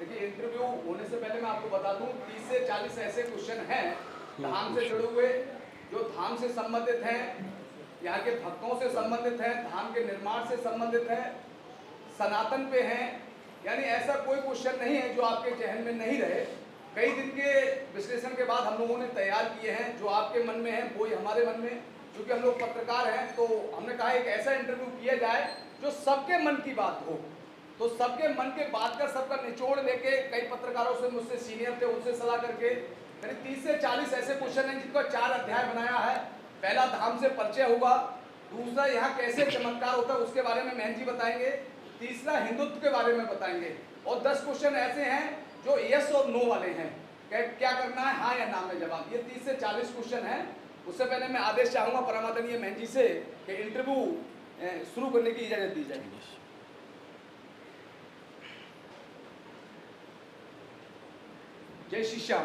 देखिए, इंटरव्यू होने से पहले मैं आपको बता दूं 30 से 40 ऐसे क्वेश्चन हैं धाम से जुड़े हुए, जो धाम से संबंधित हैं, यहाँ के भक्तों से संबंधित हैं, धाम के निर्माण से संबंधित है, सनातन पे हैं। यानी ऐसा कोई क्वेश्चन नहीं है जो आपके जहन में नहीं रहे। कई दिन के विश्लेषण के बाद हम लोगों ने तैयार किए हैं, जो आपके मन में है वो ही हमारे मन में। क्योंकि हम लोग पत्रकार हैं तो हमने कहा एक ऐसा इंटरव्यू किया जाए जो सबके मन की बात हो। तो सबके मन के बात का सबका निचोड़ लेके कई पत्रकारों से, मुझसे सीनियर थे, उनसे सलाह करके करीब 30 से 40 ऐसे क्वेश्चन हैं जिनको 4 अध्याय बनाया है। पहला धाम से परिचय होगा, दूसरा यहाँ कैसे चमत्कार होता है उसके बारे में महंत जी बताएंगे, तीसरा हिंदुत्व के बारे में बताएंगे, और 10 क्वेश्चन ऐसे हैं जो यस और नो वाले हैं, क्या करना है हाँ या ना में जवाब। ये 30 से 40 क्वेश्चन हैं। उससे पहले मैं आदेश चाहूँगा परमादरणीय महंत जी से कि इंटरव्यू शुरू करने की इजाज़त दी जाए। जय श्री श्याम।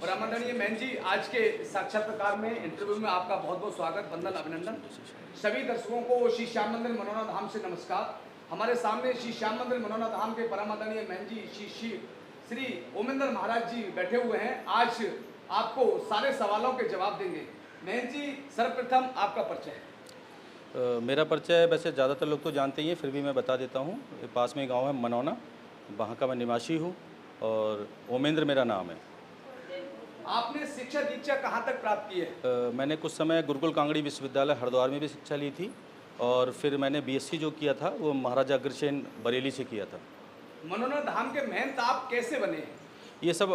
परमादरणीय महंत जी, आज के साक्षात्कार में इंटरव्यू में आपका बहुत बहुत स्वागत, वंदन, अभिनंदन। सभी दर्शकों को श्री श्याम मंदिर मनोना धाम से नमस्कार। हमारे सामने श्री श्याम मंदिर मनोना धाम के परमादरणीय महंत जी श्री ओमेंद्र महाराज जी बैठे हुए हैं। आज आपको सारे सवालों के जवाब देंगे। महंत जी, सर्वप्रथम आपका परिचय। मेरा परिचय वैसे ज़्यादातर लोग तो जानते ही हैं, फिर भी मैं बता देता हूँ। पास में गांव है मनौना, वहाँ का मैं निवासी हूँ और ओमेंद्र मेरा नाम है। आपने शिक्षा दीक्षा कहाँ तक प्राप्त की है? मैंने कुछ समय गुरुकुल कांगड़ी विश्वविद्यालय हरिद्वार में भी शिक्षा ली थी और फिर मैंने बीएससी जो किया था वो महाराजा अग्रसेन बरेली से किया था। मनोना धाम के महंत आप कैसे बने? ये सब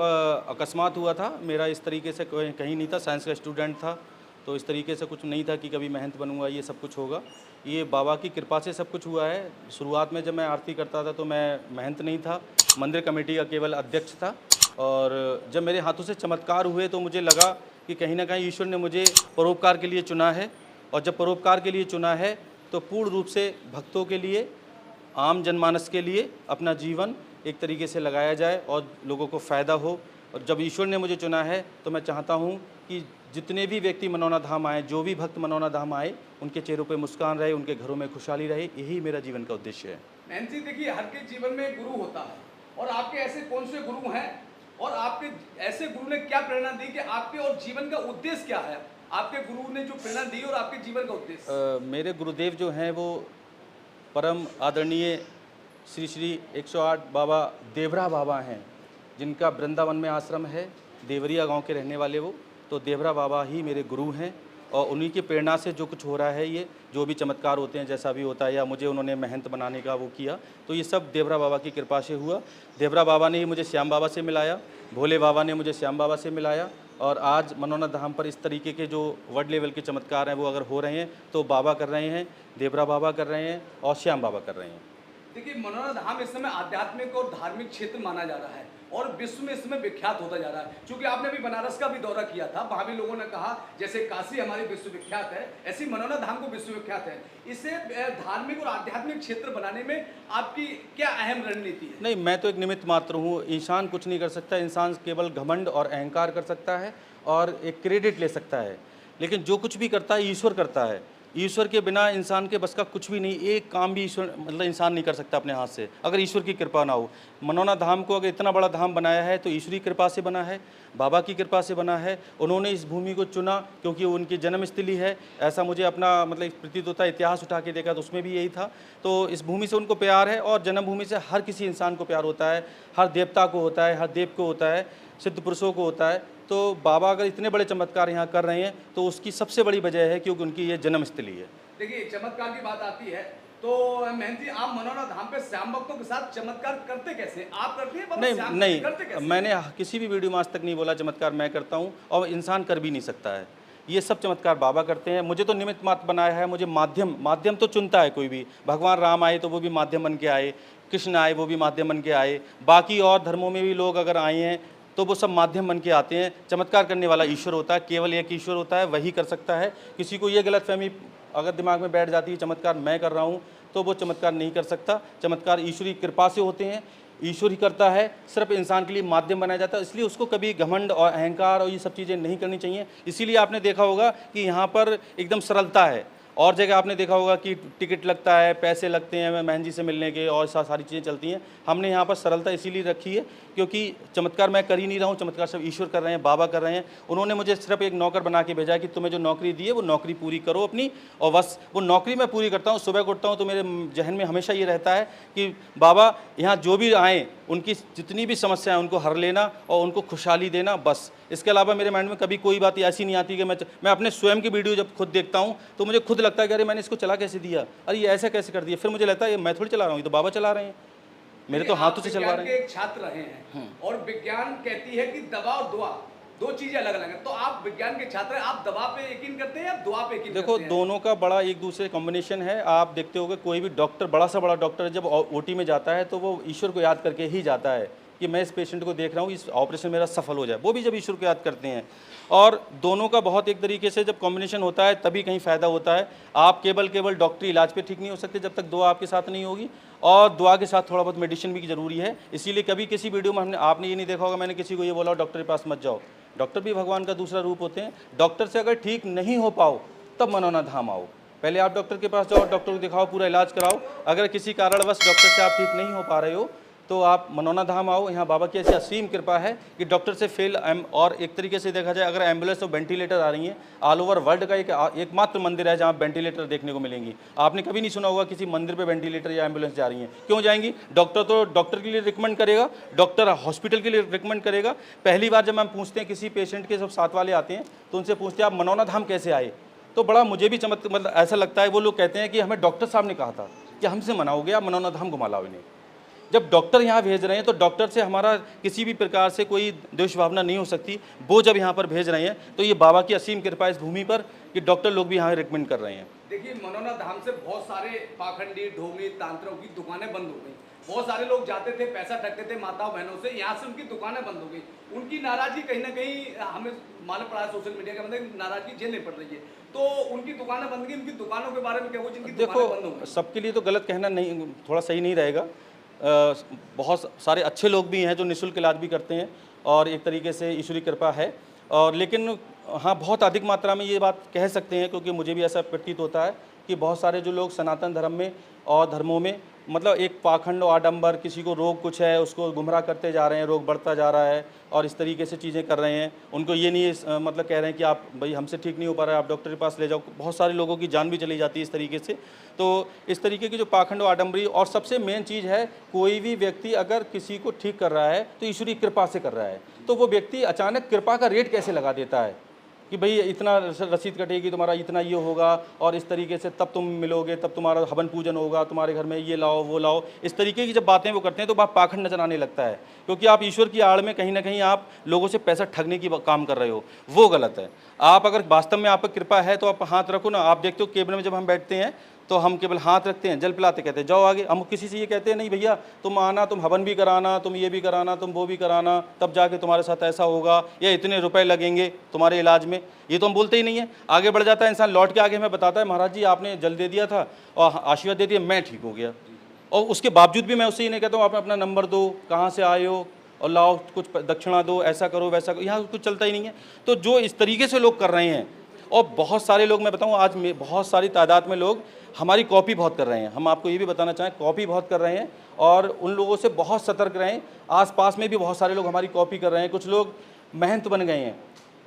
अकस्मात हुआ था। मेरा इस तरीके से कहीं नहीं था, साइंस का स्टूडेंट था तो इस तरीके से कुछ नहीं था कि कभी महंत बनूंगा, ये सब कुछ होगा। ये बाबा की कृपा से सब कुछ हुआ है। शुरुआत में जब मैं आरती करता था तो मैं महंत नहीं था, मंदिर कमेटी का केवल अध्यक्ष था। और जब मेरे हाथों से चमत्कार हुए तो मुझे लगा कि कहीं ना कहीं ईश्वर ने मुझे परोपकार के लिए चुना है। और जब परोपकार के लिए चुना है तो पूर्ण रूप से भक्तों के लिए, आम जनमानस के लिए अपना जीवन एक तरीके से लगाया जाए और लोगों को फ़ायदा हो। और जब ईश्वर ने मुझे चुना है तो मैं चाहता हूँ कि जितने भी व्यक्ति मनौना धाम आए, जो भी भक्त मनौना धाम आए, उनके चेहरों पे मुस्कान रहे, उनके घरों में खुशहाली रहे। यही मेरा जीवन का उद्देश्य है। महंत जी, देखिए, हर के जीवन में एक गुरु होता है और आपके ऐसे कौन से गुरु हैं और आपके ऐसे गुरु ने क्या प्रेरणा दी कि आपके और जीवन का उद्देश्य क्या है? आपके गुरु ने जो प्रेरणा दी और आपके जीवन का उद्देश्य। मेरे गुरुदेव जो हैं वो परम आदरणीय श्री श्री 108 बाबा देवरा बाबा हैं, जिनका वृंदावन में आश्रम है। देवरिया गांव के रहने वाले वो, तो देवरा बाबा ही मेरे गुरु हैं। और उन्हीं की प्रेरणा से जो कुछ हो रहा है, ये जो भी चमत्कार होते हैं, जैसा भी होता है, या मुझे उन्होंने महंत बनाने का वो किया, तो ये सब देवरा बाबा की कृपा से हुआ। देवरा बाबा ने ही मुझे श्याम बाबा से मिलाया, भोले बाबा ने मुझे श्याम बाबा से मिलाया। और आज मनौना धाम पर इस तरीके के जो वर्ल्ड लेवल के चमत्कार हैं वो अगर हो रहे हैं तो बाबा कर रहे हैं, देवरा बाबा कर रहे हैं और श्याम बाबा कर रहे हैं। देखिए, मनौना धाम इस समय आध्यात्मिक और धार्मिक क्षेत्र माना जा रहा है और विश्व में इसमें विख्यात होता जा रहा है। क्योंकि आपने भी बनारस का भी दौरा किया था, वहाँ भी लोगों ने कहा जैसे काशी हमारी विश्वविख्यात है, ऐसी मनौना धाम को विश्वविख्यात है। इसे धार्मिक और आध्यात्मिक क्षेत्र बनाने में आपकी क्या अहम रणनीति है? नहीं, मैं तो एक निमित्त मात्र हूँ। इंसान कुछ नहीं कर सकता, इंसान केवल घमंड और अहंकार कर सकता है और एक क्रेडिट ले सकता है। लेकिन जो कुछ भी करता है ईश्वर करता है। ईश्वर के बिना इंसान के बस का कुछ भी नहीं। एक काम भी ईश्वर मतलब इंसान नहीं कर सकता अपने हाथ से, अगर ईश्वर की कृपा ना हो। मनौना धाम को अगर इतना बड़ा धाम बनाया है तो ईश्वरी कृपा से बना है, बाबा की कृपा से बना है। उन्होंने इस भूमि को चुना क्योंकि वो उनकी जन्मस्थली है। ऐसा मुझे अपना मतलब प्रतीत होता है। इतिहास उठा के देखा तो उसमें भी यही था। तो इस भूमि से उनको प्यार है और जन्मभूमि से हर किसी इंसान को प्यार होता है। हर देवता को होता है, हर देव को होता है, सिद्ध पुरुषों को होता है। तो बाबा अगर इतने बड़े चमत्कार यहाँ कर रहे हैं तो उसकी सबसे बड़ी वजह है क्योंकि उनकी ये जन्मस्थली है। देखिए, चमत्कार की बात आती है तो महंत जी, आप मनौना धाम पे श्याम भक्तों के साथ चमत्कार करते कैसे? आप करते हैं? नहीं, करते कैसे? मैंने किसी भी वीडियो में आज तक नहीं बोला चमत्कार मैं करता हूँ, और इंसान कर भी नहीं सकता है। ये सब चमत्कार बाबा करते हैं। मुझे तो निमित्त मात्र बनाया है। मुझे माध्यम तो चुनता है कोई भी। भगवान राम आए तो वो भी माध्यम बन के आए, कृष्ण आए वो भी माध्यम बन के आए, बाकी और धर्मों में भी लोग अगर आए हैं तो वो सब माध्यम बन के आते हैं। चमत्कार करने वाला ईश्वर होता है, केवल एक ईश्वर होता है, वही कर सकता है। किसी को ये गलतफहमी अगर दिमाग में बैठ जाती है चमत्कार मैं कर रहा हूँ, तो वो चमत्कार नहीं कर सकता। चमत्कार ईश्वरी कृपा से होते हैं, ईश्वर ही करता है। सिर्फ इंसान के लिए माध्यम बनाया जाता है, इसलिए उसको कभी घमंड और अहंकार और ये सब चीज़ें नहीं करनी चाहिए। इसीलिए आपने देखा होगा कि यहाँ पर एकदम सरलता है। और जगह आपने देखा होगा कि टिकट लगता है, पैसे लगते हैं महन जी से मिलने के, और सारी चीज़ें चलती हैं। हमने यहाँ पर सरलता इसीलिए रखी है क्योंकि चमत्कार मैं कर ही नहीं रहा हूँ, चमत्कार सब ईश्वर कर रहे हैं, बाबा कर रहे हैं। उन्होंने मुझे सिर्फ एक नौकर बना के भेजा है कि तुम्हें जो नौकरी दी है वो नौकरी पूरी करो अपनी, और बस वो नौकरी मैं पूरी करता हूँ। सुबह को उठता हूँ तो मेरे जहन में हमेशा ये रहता है कि बाबा यहाँ जो भी आएँ उनकी जितनी भी समस्याएं उनको हर लेना और उनको खुशहाली देना, बस। इसके अलावा मेरे माइंड में कभी कोई बात ऐसी नहीं आती कि मैं अपने स्वयं की वीडियो जब खुद देखता हूँ तो मुझे खुद लगता है कि अरे मैंने इसको चला कैसे दिया, अरे ये ऐसा कैसे कर दिया। फिर मुझे लगता है ये मैं थोड़ी चला रहा हूँ, ये तो बाबा चला रहे हैं, मेरे तो हाथों से चलवा रहे हैं। एक छात्र रहे हैं और विज्ञान कहती है कि दवा और दुआ दो चीजें अलग अलग हैं, तो आप विज्ञान के छात्र हैं, आप दवा पे यकीन करते हैं या दुआ पे यकीन देखो करते हैं? दोनों का बड़ा एक दूसरे कॉम्बिनेशन है। आप देखते होगे कोई भी डॉक्टर, बड़ा सा बड़ा डॉक्टर जब ओटी में जाता है तो वो ईश्वर को याद करके ही जाता है कि मैं इस पेशेंट को देख रहा हूँ, इस ऑपरेशन मेरा सफल हो जाए, वो भी जब ईश्वर को याद करते हैं। और दोनों का बहुत एक तरीके से जब कॉम्बिनेशन होता है तभी कहीं फ़ायदा होता है। आप केवल डॉक्टरी इलाज पे ठीक नहीं हो सकते जब तक दुआ आपके साथ नहीं होगी, और दुआ के साथ थोड़ा बहुत मेडिसिन भी ज़रूरी है। इसीलिए कभी किसी वीडियो में आपने ये नहीं देखा होगा मैंने किसी को ये बोला डॉक्टर के पास मत जाओ। डॉक्टर भी भगवान का दूसरा रूप होते हैं। डॉक्टर से अगर ठीक नहीं हो पाओ तब मनौना धाम आओ। पहले आप डॉक्टर के पास जाओ, डॉक्टर को दिखाओ, पूरा इलाज कराओ। अगर किसी कारणवश डॉक्टर से आप ठीक नहीं हो पा रहे हो तो आप मनौना धाम आओ। यहाँ बाबा की ऐसी असीम कृपा है कि डॉक्टर से फेल और एक तरीके से देखा जाए अगर एम्बुलेंस और वेंटिलेटर आ रही हैं, ऑल ओवर वर्ल्ड का एकमात्र मंदिर है जहाँ वेंटिलेटर देखने को मिलेंगी। आपने कभी नहीं सुना होगा किसी मंदिर पे वेंटिलेटर या एम्बुलेंस जा रही हैं। क्यों जाएंगी? डॉक्टर तो डॉक्टर के लिए रिकमेंड करेगा, डॉक्टर हॉस्पिटल के लिए रिकमेंड करेगा। पहली बार जब हम पूछते हैं किसी पेशेंट के, जब साथ वाले आते हैं तो उनसे पूछते हैं आप मनौना धाम कैसे आए, तो बड़ा मुझे भी मतलब ऐसा लगता है। वो लोग कहते हैं कि हमें डॉक्टर साहब ने कहा था कि हमसे मनाओगे, आप मनौना धाम घुमा लाओ इन्हें। जब डॉक्टर यहाँ भेज रहे हैं तो डॉक्टर से हमारा किसी भी प्रकार से कोई द्वेष भावना नहीं हो सकती। वो जब यहाँ पर भेज रहे हैं तो ये बाबा की असीम कृपा इस भूमि पर कि डॉक्टर लोग भी यहाँ रिकमेंड कर रहे हैं। देखिए मनौना धाम से बहुत सारे पाखंडी, ढोंगी, तांत्रिकों की दुकानें बंद हो गई। बहुत सारे लोग जाते थे, पैसा ठगते थे माताओं बहनों से, यहाँ से उनकी दुकानें बंद हो गई। उनकी नाराजगी कहीं ना कहीं हमें मालूम पड़ा है, सोशल मीडिया के अंदर नाराजगी झेलनी पड़ रही है। तो उनकी दुकानें बंद गई, उनकी दुकानों के बारे में क्या, वो जिनकी दुकानें बंद हो गई? सबके लिए तो गलत कहना नहीं, थोड़ा सही नहीं रहेगा। बहुत सारे अच्छे लोग भी हैं जो निःशुल्क इलाज भी करते हैं और एक तरीके से ईश्वरी कृपा है। और लेकिन हाँ, बहुत अधिक मात्रा में ये बात कह सकते हैं क्योंकि मुझे भी ऐसा प्रतीत होता है कि बहुत सारे जो लोग सनातन धर्म में और धर्मों में मतलब एक पाखंड और आडंबर, किसी को रोग कुछ है उसको गुमराह करते जा रहे हैं, रोग बढ़ता जा रहा है और इस तरीके से चीज़ें कर रहे हैं। उनको ये नहीं मतलब कह रहे हैं कि आप भाई हमसे ठीक नहीं हो पा रहा है, आप डॉक्टर के पास ले जाओ। बहुत सारे लोगों की जान भी चली जाती है इस तरीके से। तो इस तरीके की जो पाखंड और आडंबरी, और सबसे मेन चीज़ है कोई भी व्यक्ति अगर किसी को ठीक कर रहा है तो ईश्वरी कृपा से कर रहा है। तो वो व्यक्ति अचानक कृपा का रेट कैसे लगा देता है कि भाई इतना रसीद कटेगी, तुम्हारा इतना ये होगा और इस तरीके से तब तुम मिलोगे, तब तुम्हारा हवन पूजन होगा, तुम्हारे घर में ये लाओ वो लाओ। इस तरीके की जब बातें वो करते हैं तो बात पाखंड नजर आने लगता है क्योंकि आप ईश्वर की आड़ में कहीं ना कहीं आप लोगों से पैसा ठगने की काम कर रहे हो, वो गलत है। आप अगर वास्तव में आप पर कृपा है तो आप हाथ रखो ना। आप देखते हो केबिन में जब हम बैठते हैं तो हम केवल हाथ रखते हैं, जल पिलाते, कहते हैं जाओ आगे। हम किसी से ये कहते हैं नहीं भैया तुम आना, तुम हवन भी कराना, तुम ये भी कराना, तुम वो भी कराना, तब जाके तुम्हारे साथ ऐसा होगा या इतने रुपए लगेंगे तुम्हारे इलाज में, ये तो हम बोलते ही नहीं है। आगे बढ़ जाता है इंसान, लौट के आगे हमें बताता है महाराज जी आपने जल दे दिया था और आशीर्वाद दे दिया, मैं ठीक हो गया। और उसके बावजूद भी मैं उससे ये नहीं कहता हूँ आप अपना नंबर दो, कहाँ से आए हो और लाओ कुछ दक्षिणा दो, ऐसा करो वैसा करो, यहाँ कुछ चलता ही नहीं है। तो जो इस तरीके से लोग कर रहे हैं, और बहुत सारे लोग, मैं बताऊँ आज बहुत सारी तादाद में लोग हमारी कॉपी बहुत कर रहे हैं। हम आपको ये भी बताना चाहें कॉपी बहुत कर रहे हैं और उन लोगों से बहुत सतर्क रहें। आसपास में भी बहुत सारे लोग हमारी कॉपी कर रहे हैं। कुछ लोग महंत बन गए हैं,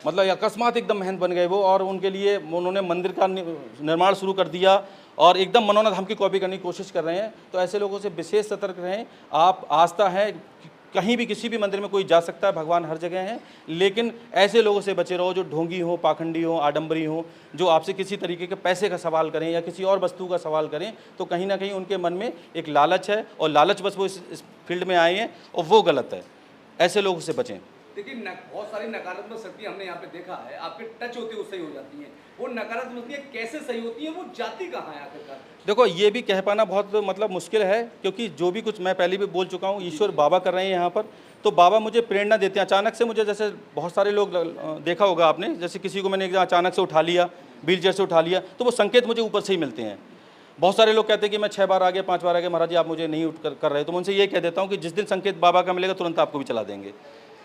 मतलब अकस्मात एकदम महंत बन गए वो, और उनके लिए उन्होंने मंदिर का निर्माण शुरू कर दिया और एकदम मनौना धाम की कॉपी करने की कोशिश कर रहे हैं। तो ऐसे लोगों से विशेष सतर्क रहें। आप आस्था है, कहीं भी किसी भी मंदिर में कोई जा सकता है, भगवान हर जगह हैं, लेकिन ऐसे लोगों से बचे रहो जो ढोंगी हो, पाखंडी हो, आडंबरी हो, जो आपसे किसी तरीके के पैसे का सवाल करें या किसी और वस्तु का सवाल करें। तो कहीं ना कहीं उनके मन में एक लालच है और लालच बस वो इस फील्ड में आए हैं और वो गलत है। ऐसे लोगों से बचें। देखिए बहुत सारी नकारात्मक शक्ति हमने यहाँ पे देखा है, आपके टच होती है वो सही हो जाती है। वो नकारात्मक शक्तियाँ कैसे सही होती है, वो जाती कहाँ है आखिरकार? देखो ये भी कह पाना बहुत मतलब मुश्किल है क्योंकि जो भी कुछ मैं पहले भी बोल चुका हूँ, ईश्वर बाबा कर रहे हैं यहाँ पर। तो बाबा मुझे प्रेरणा देते हैं अचानक से। मुझे जैसे बहुत सारे लोग देखा होगा आपने, जैसे किसी को मैंने अचानक से उठा लिया, व्हील चेयर से उठा लिया, तो वो संकेत मुझे ऊपर से ही मिलते हैं। बहुत सारे लोग कहते हैं कि मैं 6 बार आ गया, 5 बार आ गया, महाराज जी आप मुझे नहीं उठ कर रहे। तो मैं उनसे ये कह देता हूँ कि जिस दिन संकेत बाबा का मिलेगा तुरंत आपको भी चला देंगे।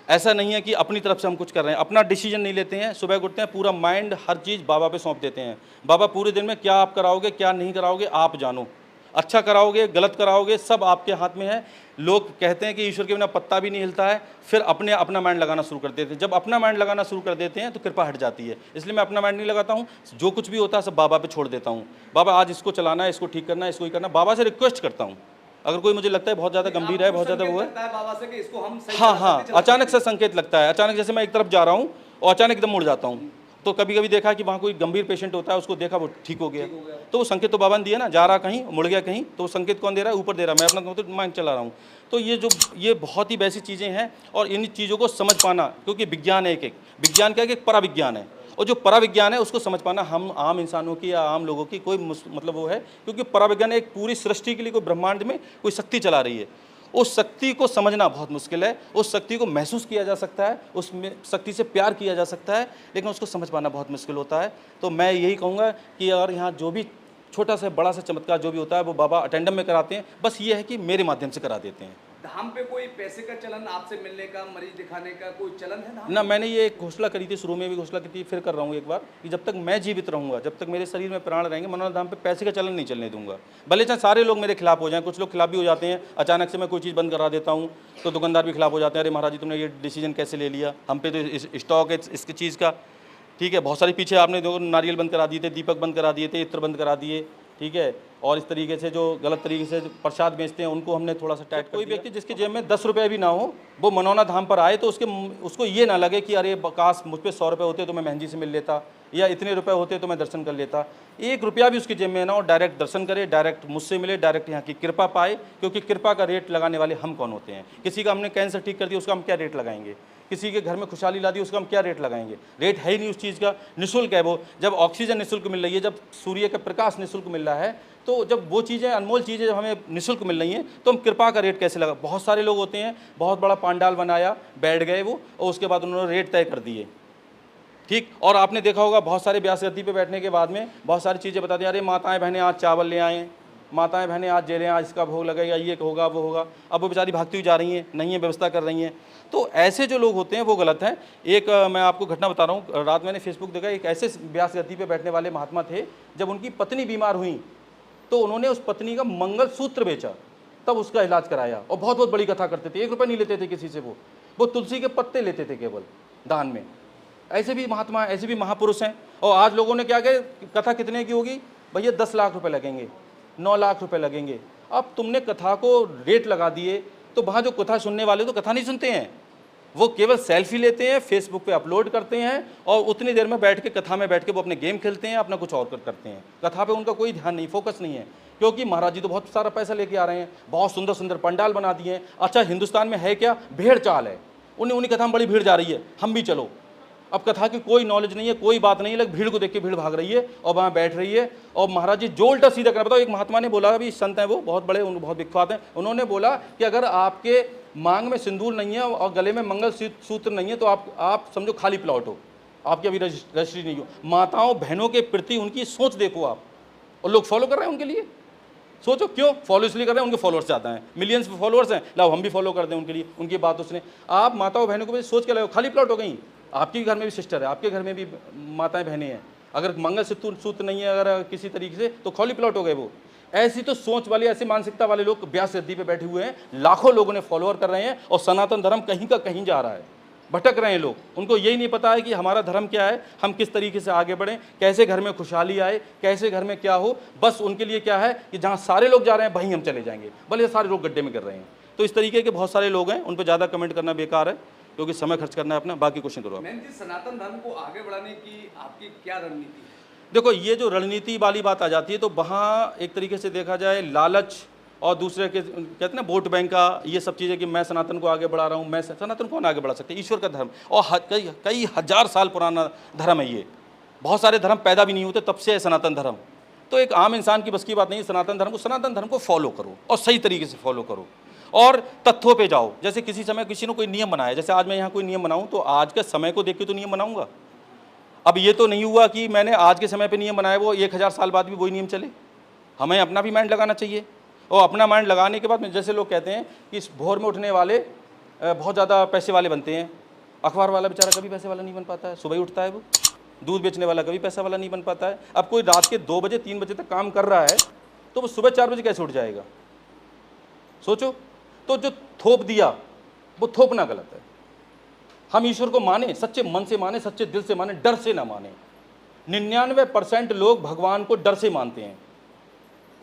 ऐसा नहीं है कि अपनी तरफ से हम कुछ कर रहे हैं, अपना डिसीजन नहीं लेते हैं। सुबह उठते हैं, पूरा माइंड हर चीज़ बाबा पे सौंप देते हैं। बाबा पूरे दिन में क्या आप कराओगे क्या नहीं कराओगे आप जानो, अच्छा कराओगे गलत कराओगे सब आपके हाथ में है। लोग कहते हैं कि ईश्वर के बिना पत्ता भी नहीं हिलता है, फिर अपना माइंड लगाना शुरू कर देते हैं। जब अपना माइंड लगाना शुरू कर देते हैं तो कृपा हट जाती है। इसलिए मैं अपना माइंड नहीं लगाता हूँ, जो कुछ भी होता है सब बाबा पे छोड़ देता हूँ। बाबा आज इसको चलाना है, इसको ठीक करना है, इसको ही करना, बाबा से रिक्वेस्ट करता हूँ। अगर कोई मुझे लगता है बहुत ज़्यादा गंभीर है, बहुत ज़्यादा वो है, बाबा से कि इसको हम सही हाँ, अचानक से संकेत लगता है। अचानक जैसे मैं एक तरफ जा रहा हूँ और अचानक एकदम मुड़ जाता हूँ, तो कभी कभी देखा कि वहाँ कोई गंभीर पेशेंट होता है, उसको देखा वो ठीक हो गया, तो वो संकेत तो बाबा ने दिया ना, जा रहा कहीं मुड़ गया कहीं, तो संकेत कौन दे रहा है? ऊपर दे रहा है, मैं अपना तो माइंड चला रहा हूँ। तो ये बहुत ही वैसी चीज़ें हैं, और इन चीज़ों को समझ पाना, क्योंकि विज्ञान है, एक विज्ञान क्या है कि एक पराविज्ञान है, और जो पराविज्ञान है उसको समझ पाना हम आम इंसानों की या आम लोगों की कोई मतलब वो है, क्योंकि पराविज्ञान एक पूरी सृष्टि के लिए कोई ब्रह्मांड में कोई शक्ति चला रही है। उस शक्ति को समझना बहुत मुश्किल है, उस शक्ति को महसूस किया जा सकता है, उस शक्ति से प्यार किया जा सकता है, लेकिन उसको समझ पाना बहुत मुश्किल होता है। तो मैं यही कहूँगा कि अगर यहाँ जो भी छोटा से बड़ा सा चमत्कार जो भी होता है वो बाबा अटेंडम में कराते हैं, बस ये है कि मेरे माध्यम से करा देते हैं। धाम पे कोई पैसे का चलन, आपसे मिलने का, मरीज दिखाने का कोई चलन है धाम? ना, मैंने ये एक घोषणा करी थी, शुरू में भी घोषणा की थी, फिर कर रहा हूँ एक बार, कि जब तक मैं जीवित रहूँगा, जब तक मेरे शरीर में प्राण रहेंगे, मनोहर धाम पे पैसे का चलन नहीं चलने दूंगा। भले चाहे सारे लोग मेरे खिलाफ हो जाएं, कुछ लोग खिलाफ भी हो जाते हैं। अचानक से मैं कोई चीज़ बंद करा देता हूँ तो दुकानदार भी खिलाफ हो जाते हैं, अरे महाराज जी तुमने ये डिसीजन कैसे ले लिया, हम पे तो स्टॉक है इसकी चीज़ का, ठीक है। बहुत सारी पीछे आपने जो नारियल बंद करा दिए थे, दीपक बंद करा दिए थे, इत्र बंद करा दिए, ठीक है। और इस तरीके से जो गलत तरीके से प्रसाद बेचते हैं उनको हमने थोड़ा सा टाइट कर दिया। कोई व्यक्ति जिसके जेब में 10 रुपये भी ना हो, वो मनौना धाम पर आए तो उसको ये ना लगे कि अरे काश मुझ पे 100 रुपये होते तो मैं महंजी से मिल लेता, या इतने रुपए होते तो मैं दर्शन कर लेता। 1 रुपया भी उसके जेब में ना हो, डायरेक्ट दर्शन करे, डायरेक्ट मुझसे मिले, डायरेक्ट यहाँ की कृपा पाए, क्योंकि कृपा का रेट लगाने वाले हम कौन होते हैं? किसी का हमने कैंसर ठीक कर दिया, उसका हम क्या रेट लगाएंगे? किसी के घर में खुशहाली ला दी, उसका हम क्या रेट लगाएंगे? रेट है ही नहीं उस चीज़ का, निःशुल्क है वो। जब ऑक्सीजन निःशुल्क मिल रही है, जब सूर्य का प्रकाश निःशुल्क मिल रहा है, तो जब वो चीज़ें, अनमोल चीज़ें जब हमें निःशुल्क मिल रही हैं, तो हम कृपा का रेट कैसे लगा? बहुत सारे लोग होते हैं, बहुत बड़ा पांडाल बनाया, बैठ गए वो, और उसके बाद उन्होंने रेट तय कर दिए, ठीक। और आपने देखा होगा बहुत सारे व्यास गद्दी पे बैठने के बाद में बहुत सारी चीज़ें बता दी, अरे माताएं बहनें आज चावल ले आएँ, माताएं बहनें आज जे लें, आज इसका भोग लगेगा, ये होगा वो होगा। अब वो बेचारी भागती हुई जा रही हैं, नहीं है व्यवस्था कर रही हैं। तो ऐसे जो लोग होते हैं वो गलत हैं। एक मैं आपको घटना बता रहा हूँ, रात मैंने फेसबुक देखा, एक ऐसे व्यास गद्दी पे बैठने वाले महात्मा थे, जब उनकी पत्नी बीमार हुई तो उन्होंने उस पत्नी का मंगलसूत्र बेचा, तब उसका इलाज कराया, और बहुत बहुत बड़ी कथा करते थे, 1 रुपये नहीं लेते थे किसी से, वो तुलसी के पत्ते लेते थे केवल दान में। ऐसे भी महात्मा, ऐसे भी महापुरुष हैं। और आज लोगों ने क्या किया, कथा कितने की होगी भैया, 10 लाख रुपए लगेंगे, 9 लाख रुपए लगेंगे। अब तुमने कथा को रेट लगा दिए, तो वहाँ जो कथा सुनने वाले तो कथा नहीं सुनते हैं, वो केवल सेल्फी लेते हैं, फेसबुक पे अपलोड करते हैं, और उतनी देर में बैठ के कथा में बैठ के वो अपने गेम खेलते हैं, अपना कुछ और करते हैं। कथा पे उनका कोई ध्यान नहीं, फोकस नहीं है, क्योंकि महाराज जी तो बहुत सारा पैसा लेके आ रहे हैं, बहुत सुंदर सुंदर पंडाल बना दिए हैं। अच्छा, हिंदुस्तान में है क्या, भेड़ चाल है, उन्हीं कथा में बड़ी भीड़ जा रही है, हम भी चलो। अब कथा की कोई नॉलेज नहीं है, कोई बात नहीं है, लेकिन भीड़ को देख के भीड़ भाग रही है और वहाँ बैठ रही है। और महाराज जी जो उल्टा सीधा करना, बताओ, एक महात्मा ने बोला, अभी संत हैं वो, बहुत बड़े, बहुत विख्यात हैं, उन्होंने बोला कि अगर आपके मांग में सिंदूर नहीं है और गले में मंगल सूत्र नहीं है तो आप समझो खाली प्लॉट हो, आपकी अभी रजिस्ट्री नहीं हो। माताओं बहनों के प्रति उनकी सोच देखो आप, और लोग फॉलो कर रहे हैं उनके लिए। सोचो क्यों फॉलो इसलिए कर रहे हैं, उनके फॉलोअर्स ज़्यादा हैं, मिलियंस फॉलोअर्स हैं, लाओ हम भी फॉलो कर दें उनके लिए, उनकी बात उसने। आप माताओं बहनों को सोच के लगाओ, खाली प्लॉट हो गई। आपके घर में भी सिस्टर है, आपके घर में भी माताएं बहनें हैं, अगर मंगल सूत्र नहीं है अगर किसी तरीके से, तो खाली प्लॉट हो गए वो। ऐसी तो सोच वाले, ऐसी मानसिकता वाले लोग व्यास गद्दी पे बैठे हुए हैं, लाखों लोगों ने फॉलोअर कर रहे हैं, और सनातन धर्म कहीं का कहीं जा रहा है, भटक रहे हैं लोग। उनको यही नहीं पता है कि हमारा धर्म क्या है, हम किस तरीके से आगे बढ़ें, कैसे घर में खुशहाली आए, कैसे घर में क्या हो। बस उनके लिए क्या है कि जहाँ सारे लोग जा रहे हैं वहीं हम चले जाएंगे, भले सारे लोग गड्ढे में कर रहे हैं। तो इस तरीके के बहुत सारे लोग हैं, उन पर ज़्यादा कमेंट करना बेकार है, क्योंकि समय खर्च करना है अपना, बाकी क्वेश्चन करो आप। मैम जी, सनातन धर्म को आगे बढ़ाने की आपकी क्या रणनीति है? देखो, ये जो रणनीति वाली बात आ जाती है, तो वहाँ एक तरीके से देखा जाए लालच, और दूसरे के कहते हैं ना वोट बैंक का, ये सब चीज़ें कि मैं सनातन को आगे बढ़ा रहा हूँ। मैं सनातन कौन आगे बढ़ा सकते हैं? ईश्वर का धर्म, और कई हजार साल पुराना धर्म है ये, बहुत सारे धर्म पैदा भी नहीं होते तब से है सनातन धर्म। तो एक आम इंसान की बस की बात नहीं है। सनातन धर्म को फॉलो करो, और सही तरीके से फॉलो करो, और तथ्यों पे जाओ। जैसे किसी समय किसी ने कोई नियम बनाया, जैसे आज मैं यहाँ कोई नियम बनाऊँ तो आज के समय को देख के तो नियम बनाऊँगा। अब ये तो नहीं हुआ कि मैंने आज के समय पे नियम बनाया, वो 1000 साल बाद भी वही नियम चले। हमें अपना भी माइंड लगाना चाहिए, और अपना माइंड लगाने के बाद में, जैसे लोग कहते हैं कि भोर में उठने वाले बहुत ज़्यादा पैसे वाले बनते हैं। अखबार वाला बेचारा कभी पैसे वाला नहीं बन पाता है, सुबह ही उठता है वो। दूध बेचने वाला कभी पैसा वाला नहीं बन पाता है। अब कोई रात के 2 बजे 3 बजे तक काम कर रहा है तो वो सुबह 4 बजे कैसे उठ जाएगा? सोचो। तो जो थोप दिया वो थोपना गलत है। हम ईश्वर को माने, सच्चे मन से माने, सच्चे दिल से माने, डर से ना माने। 99% लोग भगवान को डर से मानते हैं।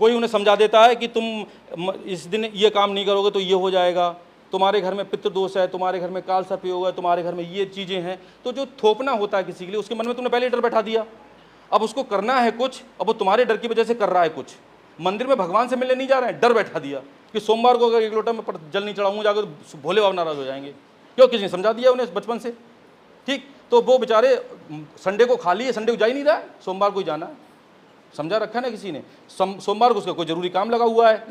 कोई उन्हें समझा देता है कि तुम इस दिन ये काम नहीं करोगे तो ये हो जाएगा, तुम्हारे घर में पितृदोष है, तुम्हारे घर में काल सर्प योग है, तुम्हारे घर में ये चीज़ें हैं। तो जो थोपना होता है किसी के लिए, उसके मन में तुमने पहले डर बैठा दिया। अब उसको करना है कुछ, अब वो तुम्हारे डर की वजह से कर रहा है कुछ। मंदिर में भगवान से मिलने नहीं जा रहे हैं, डर बैठा दिया कि सोमवार को अगर 1 लोटा में जल नहीं चढ़ाऊंगा जाकर तो भोले बाबा नाराज हो जाएंगे। क्यों? किसी ने समझा दिया उन्हें बचपन से। ठीक, तो वो बेचारे संडे को खाली है, संडे को जा ही नहीं रहा है, सोमवार को ही जाना है। समझा रखा है ना किसी ने। सोमवार को उसका कोई जरूरी काम लगा हुआ है,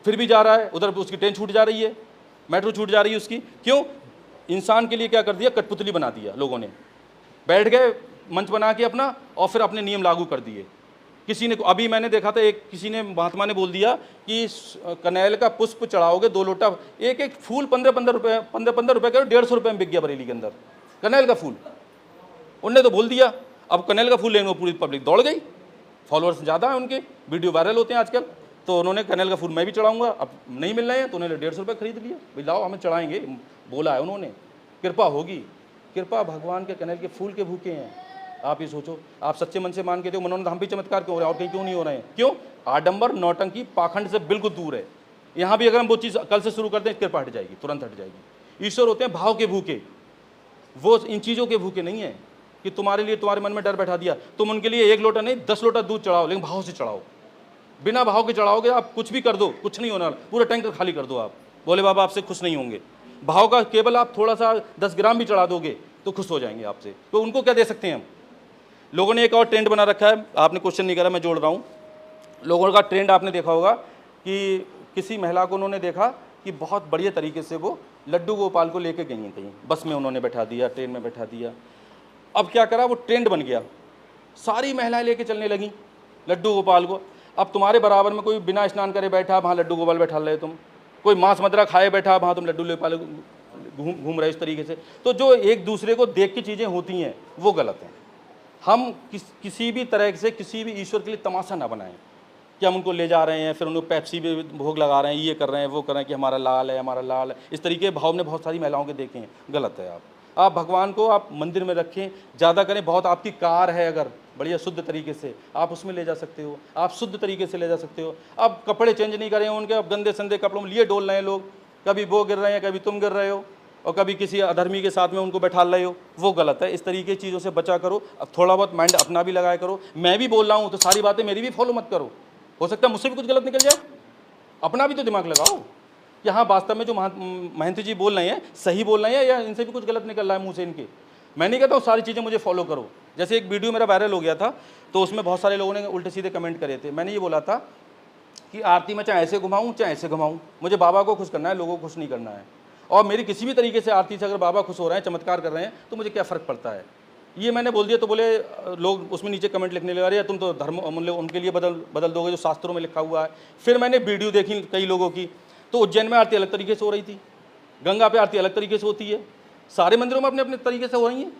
फिर भी जा रहा है, उधर उसकी ट्रेन छूट जा रही है, मेट्रो छूट जा रही है उसकी। क्यों? इंसान के लिए क्या कर दिया? कठपुतली बना दिया लोगों ने। बैठ गए मंच बना के अपना, और फिर अपने नियम लागू कर दिए। किसी ने, अभी मैंने देखा था, एक किसी ने, महात्मा ने बोल दिया कि कनेल का पुष्प चढ़ाओगे 2 लोटा, एक फूल 15-15 रुपये, 15-15 रुपये का 150 रुपये में बिक गया बरेली के अंदर कनेल का फूल। उनने तो बोल दिया। अब कनेल का फूल लेने पूरी पब्लिक दौड़ गई, फॉलोअर्स ज़्यादा है उनके, वीडियो वायरल होते हैं आजकल। तो उन्होंने कनेल का फूल मैं भी चढ़ाऊंगा, अब नहीं मिल रहे हैं तो उन्होंने 150 रुपये खरीद लिया, भाई लाओ हमें चढ़ाएंगे, बोला है उन्होंने, कृपा होगी। कृपा भगवान के कनेल के फूल के भूखे हैं। आप ये सोचो, आप सच्चे मन से मान के थे, मनोरंजन हम भी चमत्कार क्यों हो रहे हैं और कहीं क्यों नहीं हो रहे हैं? क्यों? आडंबर, नौटंकी, पाखंड से बिल्कुल दूर है। यहाँ भी अगर हम वो चीज़ कल से शुरू करते हैं, कृपा हट जाएगी, तुरंत हट जाएगी। ईश्वर होते हैं भाव के भूखे, वो इन चीज़ों के भूखे नहीं है कि तुम्हारे लिए तुम्हारे मन में डर बैठा दिया। तुम उनके लिए 1 लोटा नहीं 10 लोटा दूध चढ़ाओ, लेकिन भाव से चढ़ाओ। बिना भाव के चढ़ाओगे आप कुछ भी कर दो, कुछ नहीं होना, पूरा टैंकर खाली कर दो आप, बोले बाबा आपसे खुश नहीं होंगे। भाव का केवल आप थोड़ा सा 10 ग्राम भी चढ़ा दोगे तो खुश हो जाएंगे आपसे। तो उनको क्या दे सकते हैं हम? लोगों ने एक और ट्रेंड बना रखा है, आपने क्वेश्चन नहीं करा, मैं जोड़ रहा हूँ। लोगों का ट्रेंड आपने देखा होगा कि किसी महिला को उन्होंने देखा कि बहुत बढ़िया तरीके से वो लड्डू गोपाल को लेके गई हैं कहीं, बस में उन्होंने बैठा दिया, ट्रेन में बैठा दिया। अब क्या करा, वो ट्रेंड बन गया, सारी महिलाएं लेके चलने लगी लड्डू गोपाल को। अब तुम्हारे बराबर में कोई बिना स्नान करे बैठा, वहाँ लड्डू गोपाल बैठा रहे तुम, कोई मांस मदिरा खाए बैठा, वहाँ तुम लड्डू गोपाल घूम रहे इस तरीके से। तो जो एक दूसरे को देख के चीज़ें होती हैं वो गलत हैं। हम किसी भी तरह से किसी भी ईश्वर के लिए तमाशा ना बनाएं कि हम उनको ले जा रहे हैं, फिर उनको पेप्सी पे भोग लगा रहे हैं, ये कर रहे हैं, वो कर रहे हैं कि हमारा लाल है, हमारा लाल है। इस तरीके के भाव ने बहुत सारी महिलाओं के देखे हैं, गलत है। आप भगवान को आप मंदिर में रखें, ज़्यादा करें। बहुत आपकी कार है अगर बढ़िया शुद्ध तरीके से, आप उसमें ले जा सकते हो, आप शुद्ध तरीके से ले जा सकते हो। अब कपड़े चेंज नहीं करें उनके, अब गंदे संदे कपड़ों में लिए डोल रहे हैं लोग, कभी वो गिर रहे हैं, कभी तुम गिर रहे हो, और कभी किसी अधर्मी के साथ में उनको बैठा रहे हो, वो गलत है। इस तरीके की चीज़ों से बचा करो। अब थोड़ा बहुत माइंड अपना भी लगाया करो। मैं भी बोल रहा हूँ तो सारी बातें मेरी भी फॉलो मत करो, हो सकता है मुझसे भी कुछ गलत निकल जाए, अपना भी तो दिमाग लगाओ कि हाँ वास्तव में जो महंत जी बोल रहे हैं सही बोल रहे हैं या इनसे भी कुछ गलत निकल रहा है मुँह से इनके। मैं नहीं कहता हूँ सारी चीज़ें मुझे फॉलो करो। जैसे एक वीडियो मेरा वायरल हो गया था तो उसमें बहुत सारे लोगों ने उल्टे सीधे कमेंट करे थे। मैंने ये बोला था कि आरती में चाहे ऐसे घुमाऊँ चाहे ऐसे घुमाऊँ, मुझे बाबा को खुश करना है, लोगों को खुश नहीं करना है। और मेरी किसी भी तरीके से आरती से अगर बाबा खुश हो रहे हैं, चमत्कार कर रहे हैं, तो मुझे क्या फ़र्क पड़ता है। ये मैंने बोल दिया तो बोले लोग उसमें नीचे कमेंट लिखने लगे, अरे तुम तो धर्म उनके लिए बदल दोगे जो शास्त्रों में लिखा हुआ है। फिर मैंने वीडियो देखी कई लोगों की, तो उज्जैन में आरती अलग तरीके से हो रही थी, गंगा पे आरती अलग तरीके से होती है, सारे मंदिरों में अपने अपने तरीके से हो रही हैं।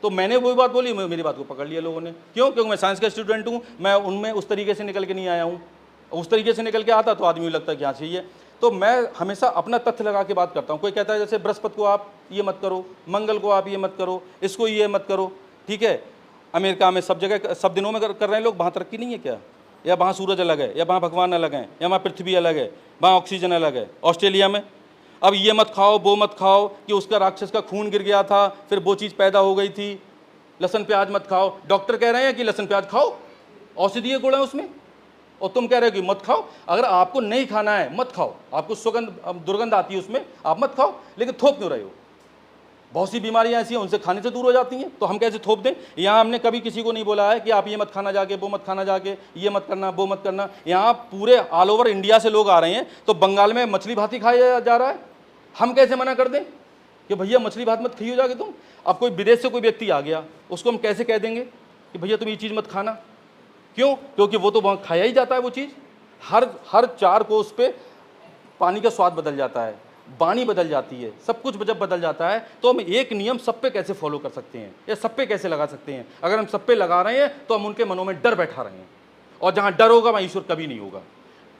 तो मैंने वही बात बोली, मेरी बात को पकड़ लिया लोगों ने। क्यों? क्योंकि मैं साइंस का स्टूडेंट हूँ, मैं उनमें उस तरीके से निकल के नहीं आया हूँ। उस तरीके से निकल के आता तो आदमी लगता है कि हाँ चाहिए। तो मैं हमेशा अपना तथ्य लगा के बात करता हूँ। कोई कहता है जैसे बृहस्पति को आप ये मत करो, मंगल को आप ये मत करो, इसको ये मत करो, ठीक है। अमेरिका में सब जगह सब दिनों में कर रहे हैं लोग, वहाँ तरक्की नहीं है क्या? या वहाँ सूरज अलग है, या वहाँ भगवान अलग हैं, या वहाँ पृथ्वी अलग है, वहाँ ऑक्सीजन अलग है। ऑस्ट्रेलिया में अब ये मत खाओ वो मत खाओ कि उसका राक्षस का खून गिर गया था, फिर वो चीज़ पैदा हो गई थी। लहसुन प्याज मत खाओ, डॉक्टर कह रहे हैं कि लहसुन प्याज खाओ, औषधीय गुण है उसमें, और तुम कह रहे हो कि मत खाओ। अगर आपको नहीं खाना है मत खाओ, आपको सुगंध दुर्गंध आती है उसमें, आप मत खाओ, लेकिन थोप क्यों रहे हो? बहुत सी बीमारियां ऐसी हैं उनसे खाने से दूर हो जाती हैं, तो हम कैसे थोप दें? यहाँ हमने कभी किसी को नहीं बोला है कि आप ये मत खाना जाके, वो मत खाना जाके, ये मत करना वो मत करना। यहाँ पूरे ऑल ओवर इंडिया से लोग आ रहे हैं, तो बंगाल में मछली भात ही खाया जा रहा है, हम कैसे मना कर दें कि भैया मछली भात मत खाइयो जाके तुम? अब कोई विदेश से कोई व्यक्ति आ गया, उसको हम कैसे कह देंगे कि भैया तुम ये चीज़ मत खाना? क्यों? क्योंकि वो तो वहाँ खाया ही जाता है वो चीज़। हर 4 कोस पे पानी का स्वाद बदल जाता है। वाणी बदल जाती है, सब कुछ जब बदल जाता है तो हम एक नियम सब पे कैसे फॉलो कर सकते हैं या सब पे कैसे लगा सकते हैं। अगर हम सब पे लगा रहे हैं तो हम उनके मनों में डर बैठा रहे हैं, और जहाँ डर होगा वहाँ ईश्वर कभी नहीं होगा।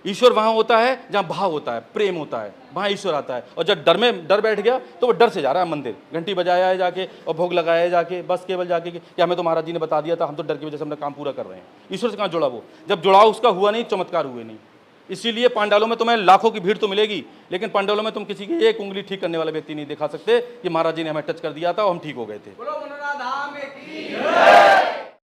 ईश्वर वहाँ होता है जहाँ भाव होता है, प्रेम होता है, वहाँ ईश्वर आता है। और जब डर बैठ गया तो वो डर से जा रहा है मंदिर, घंटी बजाया है जाके और भोग लगाया है जाके, बस केवल जाके कि हमें तो महाराज जी ने बता दिया था, हम तो डर की वजह से अपना काम पूरा कर रहे हैं। ईश्वर से कहाँ जुड़ा वो, जब जुड़ाव उसका हुआ नहीं, चमत्कार हुए नहीं। इसीलिए पांडालों में तुम्हें लाखों की भीड़ तो मिलेगी, लेकिन पांडालों में तुम किसी की एक उंगली ठीक करने वाला व्यक्ति नहीं दिखा सकते कि महाराज जी ने हमें टच कर दिया था और हम ठीक हो गए थे। बोलो मनोनाथ धाम की